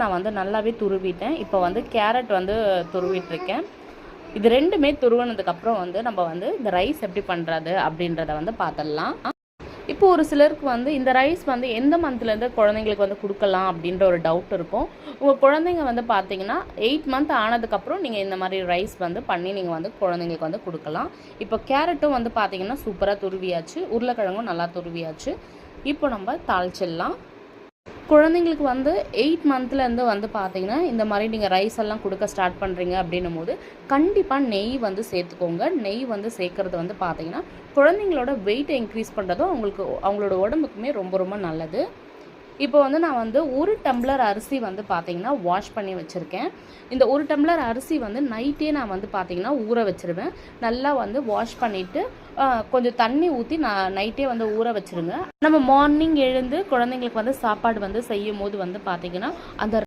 நான் வந்து நல்லாவே துருவிட்டேன். இப்போ வந்து கேரட் வந்து துருவிட்டுருக்கேன். இது ரெண்டுமே துருவினதுக்கப்புறம் வந்து நம்ம வந்து இந்த ரைஸ் எப்படி பண்ணுறது அப்படின்றத வந்து பார்த்துடலாம். இப்போ ஒரு சிலருக்கு வந்து இந்த ரைஸ் வந்து எந்த மந்த்லேருந்து குழந்தைங்களுக்கு வந்து கொடுக்கலாம் அப்படின்ற ஒரு டவுட் இருக்கும். உங்கள் குழந்தைங்க வந்து பார்த்தீங்கன்னா 8 மந்த் ஆனதுக்கப்புறம் நீங்கள் இந்த மாதிரி ரைஸ் வந்து பண்ணி நீங்கள் வந்து குழந்தைங்களுக்கு வந்து கொடுக்கலாம். இப்போ கேரட்டும் வந்து பார்த்தீங்கன்னா சூப்பராக துருவியாச்சு, உருளைக்கிழங்கும் நல்லா துருவியாச்சு. இப்போ நம்ம தாளிச்சிடலாம். குழந்தைங்களுக்கு வந்து 8 மந்த்லேருந்து வந்து பார்த்தீங்கன்னா இந்த மாதிரி நீங்கள் ரைஸ் எல்லாம் கொடுக்க ஸ்டார்ட் பண்ணுறீங்க அப்படின்னும் போது கண்டிப்பாக நெய் வந்து சேர்த்துக்கோங்க. நெய் வந்து சேர்க்குறது வந்து பார்த்தீங்கன்னா குழந்தைங்களோட வெயிட்டை இன்க்ரீஸ் பண்ணுறதும் அவங்களோட உடம்புக்குமே ரொம்ப ரொம்ப நல்லது. இப்போ வந்து நான் வந்து 1 டம்ளர் அரிசி வந்து பார்த்தீங்கன்னா வாஷ் பண்ணி வச்சுருக்கேன். இந்த 1 டம்ளர் அரிசி வந்து நைட்டே நான் வந்து பார்த்தீங்கன்னா ஊற வச்சுருவேன். நல்லா வந்து வாஷ் பண்ணிவிட்டு கொஞ்சம் தண்ணி ஊற்றி நான் நைட்டே வந்து ஊற வச்சுருங்க. நம்ம மார்னிங் எழுந்து குழந்தைங்களுக்கு வந்து சாப்பாடு வந்து செய்யும் போது வந்து பார்த்தீங்கன்னா அந்த